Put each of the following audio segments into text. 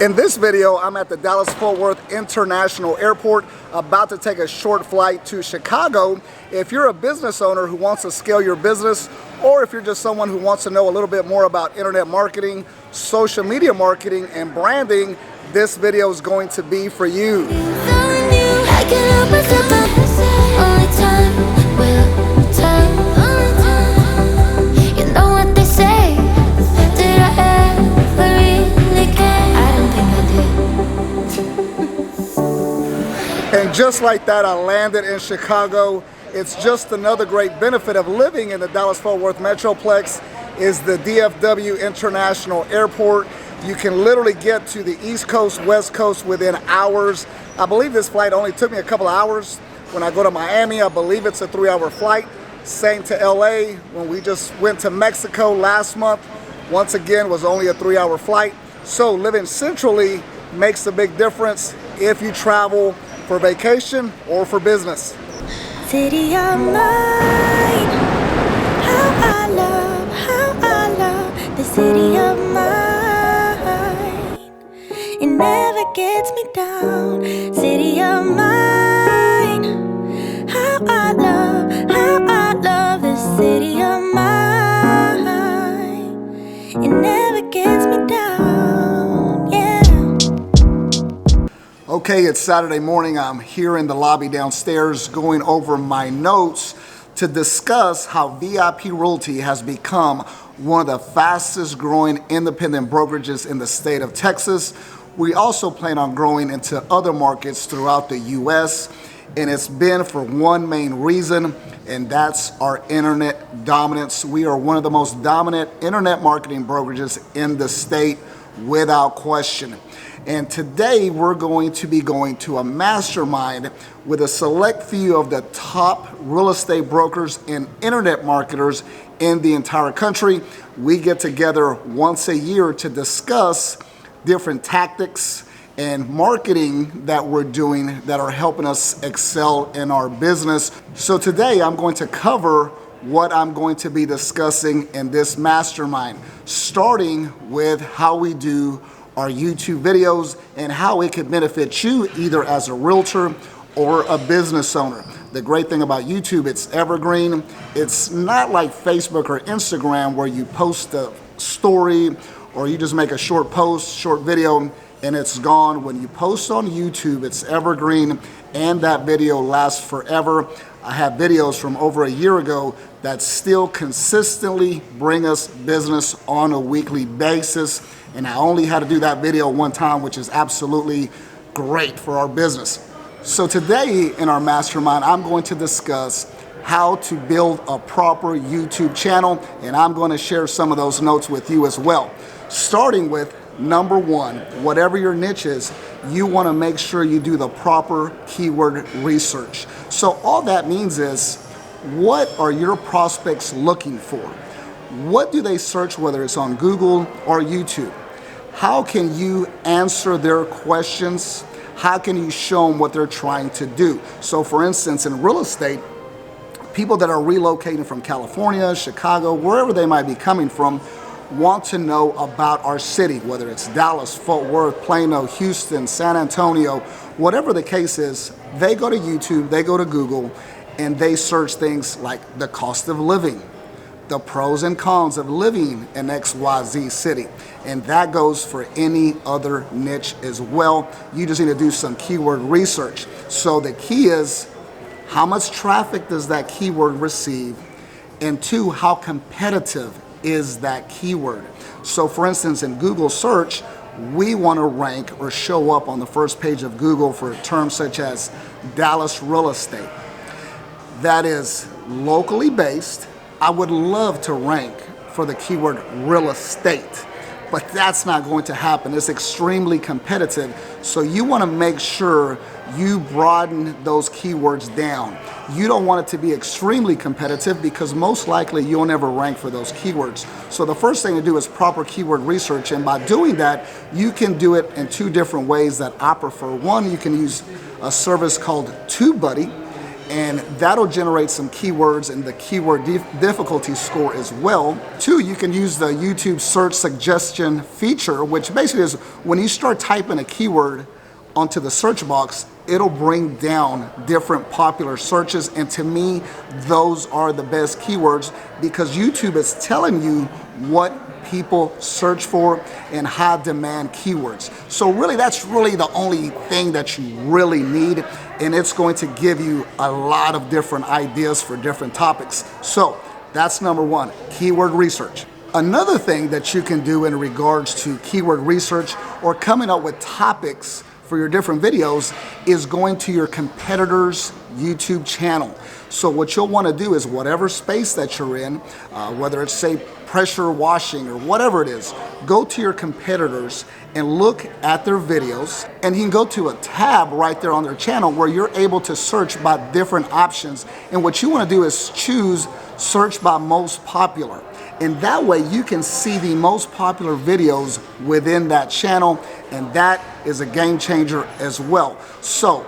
In this video, I'm at the Dallas-Fort Worth International Airport, about to take a short flight to Chicago. If you're a business owner who wants to scale your business, or if you're just someone who wants to know a little bit more about internet marketing, social media marketing, and branding, this video is going to be for you. And just like that, I landed in Chicago. It's just another great benefit of living in the Dallas-Fort Worth Metroplex is the DFW International Airport. You can literally get to the East Coast, West Coast within hours. I believe this flight only took me a couple of hours. When I go to Miami, I believe it's a 3-hour flight. Same to LA. When we just went to Mexico last month, once again, was only a 3-hour flight. So living centrally makes a big difference if you travel for vacation or for business. City of mine, how I love the city of mine. It never gets me down. City of mine, how I love the city of mine. It never gets me down, yeah. Okay, it's Saturday morning. I'm here in the lobby downstairs going over my notes to discuss how VIP Realty has become one of the fastest growing independent brokerages in the state of Texas. We also plan on growing into other markets throughout the US, and it's been for one main reason, and that's our internet dominance. We are one of the most dominant internet marketing brokerages in the state without question. And today we're going to be going to a mastermind with a select few of the top real estate brokers and internet marketers in the entire country. We get together once a year to discuss different tactics and marketing that we're doing that are helping us excel in our business. So today I'm going to cover what I'm going to be discussing in this mastermind, starting with how we do our YouTube videos and how it could benefit you either as a realtor or a business owner. The great thing about YouTube, it's evergreen. It's not like Facebook or Instagram where you post a story or you just make a short post, short video, and it's gone. When you post on YouTube, it's evergreen and that video lasts forever. I have videos from over a year ago that still consistently bring us business on a weekly basis. And I only had to do that video one time, which is absolutely great for our business. So today in our mastermind, I'm going to discuss how to build a proper YouTube channel, and I'm going to share some of those notes with you as well. Starting with number one, whatever your niche is, you want to make sure you do the proper keyword research. So all that means is, what are your prospects looking for? What do they search, whether it's on Google or YouTube? How can you answer their questions? How can you show them what they're trying to do? So for instance, in real estate, people that are relocating from California, Chicago, wherever they might be coming from, want to know about our city, whether it's Dallas, Fort Worth, Plano, Houston, San Antonio, whatever the case is. They go to YouTube, they go to Google, and they search things like the cost of living, the pros and cons of living in XYZ city. And that goes for any other niche as well. You just need to do some keyword research. So the key is, how much traffic does that keyword receive? And two, how competitive is that keyword? So for instance, in Google search, we want to rank or show up on the first page of Google for terms such as Dallas real estate. That is locally based. I would love to rank for the keyword real estate, but that's not going to happen. It's extremely competitive. So you want to make sure you broaden those keywords down. You don't want it to be extremely competitive because most likely you'll never rank for those keywords. So the first thing to do is proper keyword research. And by doing that, you can do it in two different ways that I prefer. One, you can use a service called TubeBuddy. and that'll generate some keywords and the keyword difficulty score as well. 2, you can use the YouTube search suggestion feature, which basically is when you start typing a keyword onto the search box, it'll bring down different popular searches, and to me, those are the best keywords because YouTube is telling you what people search for and high demand keywords. So really, that's really the only thing that you really need, and it's going to give you a lot of different ideas for different topics. So that's number 1, keyword research. Another thing that you can do in regards to keyword research or coming up with topics for your different videos is going to your competitor's YouTube channel. So what you'll want to do is whatever space that you're in, whether it's say pressure washing or whatever it is, go to your competitors and look at their videos, and you can go to a tab right there on their channel where you're able to search by different options. And what you want to do is choose search by most popular. And that way you can see the most popular videos within that channel, and that is a game changer as well. So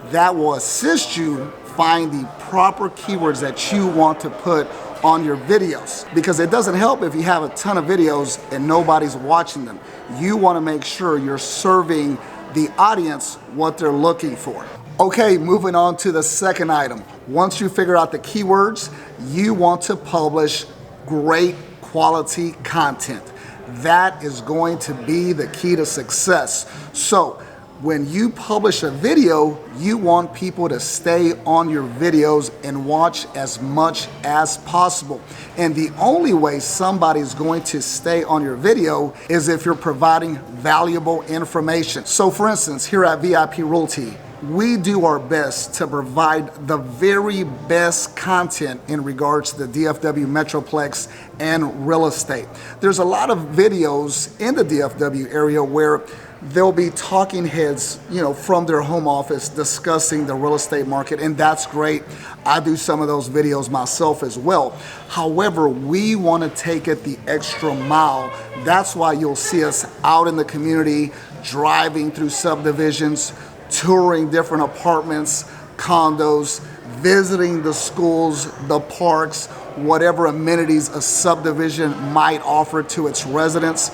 that will assist you find the proper keywords that you want to put on your videos, because it doesn't help if you have a ton of videos and nobody's watching them. You want to make sure you're serving the audience what they're looking for. Okay, moving on to the second item. Once you figure out the keywords, you want to publish great quality content. That is going to be the key to success. So when you publish a video, you want people to stay on your videos and watch as much as possible. And the only way somebody's going to stay on your video is if you're providing valuable information. So for instance, here at VIP Realty, we do our best to provide the very best content in regards to the DFW Metroplex and real estate. There's a lot of videos in the DFW area where there'll be talking heads, from their home office discussing the real estate market, and that's great. I do some of those videos myself as well. However, we want to take it the extra mile. That's why you'll see us out in the community, driving through subdivisions, touring different apartments, condos, visiting the schools, the parks, whatever amenities a subdivision might offer to its residents.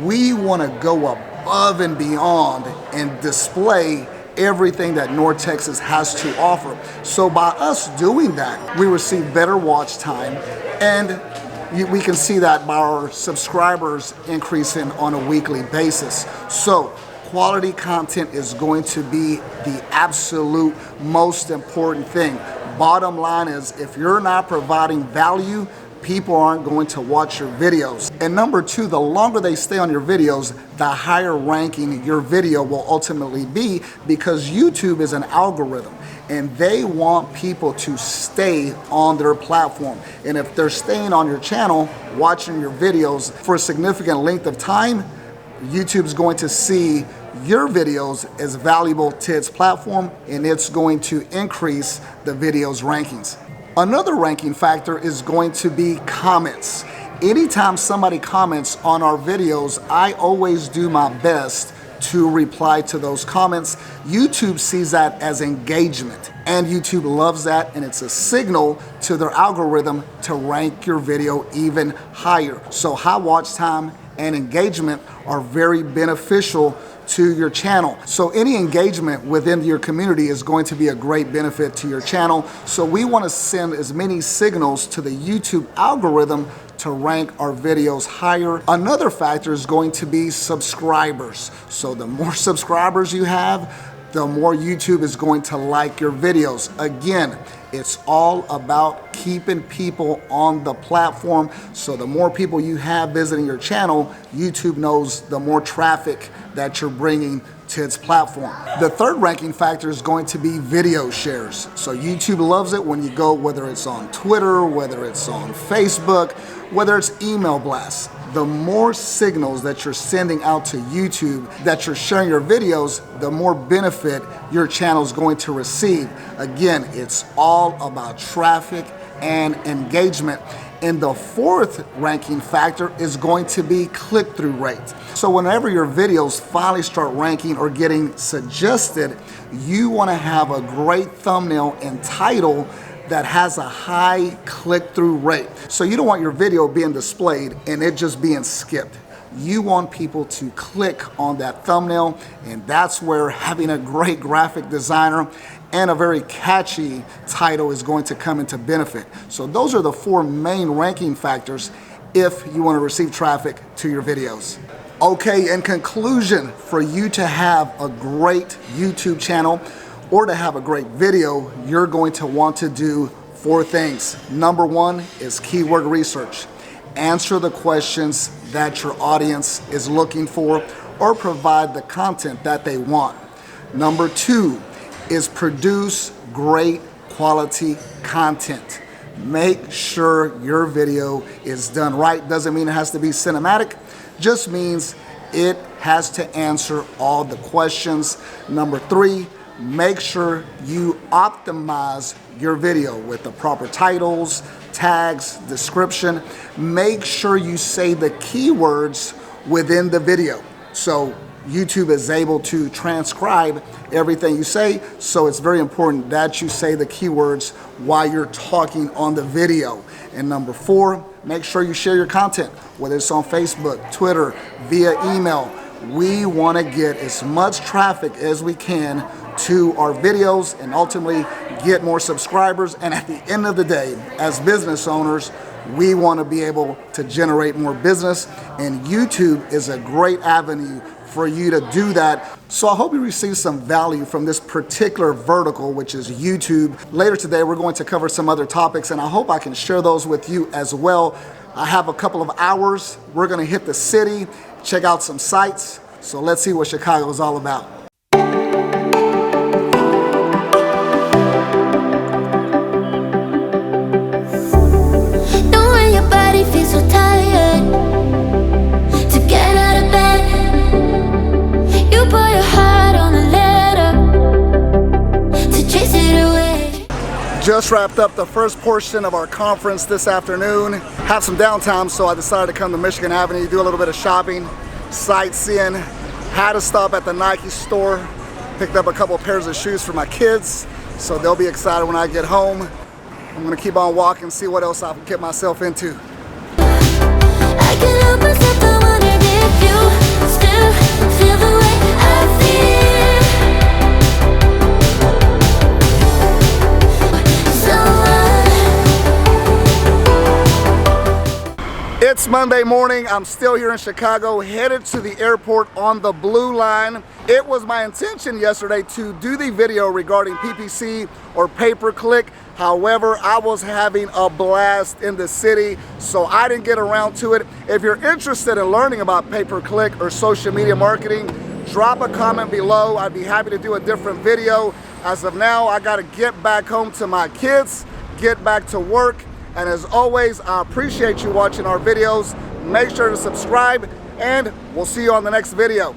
We want to go above and beyond and display everything that North Texas has to offer. So by us doing that, we receive better watch time, and we can see that by our subscribers increasing on a weekly basis. So quality content is going to be the absolute most important thing. Bottom line is, if you're not providing value, people aren't going to watch your videos. And number 2, the longer they stay on your videos, the higher ranking your video will ultimately be, because YouTube is an algorithm and they want people to stay on their platform. And if they're staying on your channel, watching your videos for a significant length of time, YouTube's going to see your videos as valuable to its platform, and it's going to increase the video's rankings. Another ranking factor is going to be comments. Anytime somebody comments on our videos, I always do my best to reply to those comments. YouTube sees that as engagement, and YouTube loves that, and it's a signal to their algorithm to rank your video even higher. So high watch time and engagement are very beneficial to your channel. So any engagement within your community is going to be a great benefit to your channel. So we want to send as many signals to the YouTube algorithm to rank our videos higher. Another factor is going to be subscribers. So the more subscribers you have, the more YouTube is going to like your videos. Again, it's all about keeping people on the platform. So the more people you have visiting your channel, YouTube knows the more traffic that you're bringing to its platform. The third ranking factor is going to be video shares. So YouTube loves it when you go, whether it's on Twitter, whether it's on Facebook, whether it's email blasts. The more signals that you're sending out to YouTube, that you're sharing your videos, the more benefit your channel is going to receive. Again, it's all about traffic and engagement. And the fourth ranking factor is going to be click-through rate. So whenever your videos finally start ranking or getting suggested, you want to have a great thumbnail and title that has a high click-through rate. So you don't want your video being displayed and it just being skipped. You want people to click on that thumbnail, and that's where having a great graphic designer and a very catchy title is going to come into benefit. So those are the four main ranking factors if you want to receive traffic to your videos. Okay, in conclusion, for you to have a great YouTube channel or to have a great video, you're going to want to do four things. Number one is keyword research. Answer the questions that your audience is looking for or provide the content that they want. Number two is produce great quality content. Make sure your video is done right. Doesn't mean it has to be cinematic, just means it has to answer all the questions. Number three, make sure you optimize your video with the proper titles, tags, description. Make sure you say the keywords within the video. So YouTube is able to transcribe everything you say, so it's very important that you say the keywords while you're talking on the video. And number four, make sure you share your content, whether it's on Facebook, Twitter, via email. We want to get as much traffic as we can to our videos and ultimately get more subscribers. And at the end of the day, as business owners, we want to be able to generate more business, and YouTube is a great avenue for you to do that. So I hope you receive some value from this particular vertical, which is YouTube. Later today, we're going to cover some other topics, and I hope I can share those with you as well. I have a couple of hours. We're going to hit the city, check out some sites. So let's see what Chicago is all about. Just wrapped up the first portion of our conference this afternoon. Had some downtime, so I decided to come to Michigan Avenue, do a little bit of shopping, sightseeing. Had to stop at the Nike store, picked up a couple of pairs of shoes for my kids, so they'll be excited when I get home. I'm gonna keep on walking, see what else I can get myself into. I can help myself, I wonder if you still feel the way I feel. It's Monday morning. I'm still here in Chicago, headed to the airport on the Blue Line. It was my intention yesterday to do the video regarding PPC or pay-per-click. However, I was having a blast in the city, so I didn't get around to it. If you're interested in learning about pay-per-click or social media marketing, drop a comment below. I'd be happy to do a different video. As of now, I gotta get back home to my kids, get back to work. And as always, I appreciate you watching our videos. Make sure to subscribe, and we'll see you on the next video.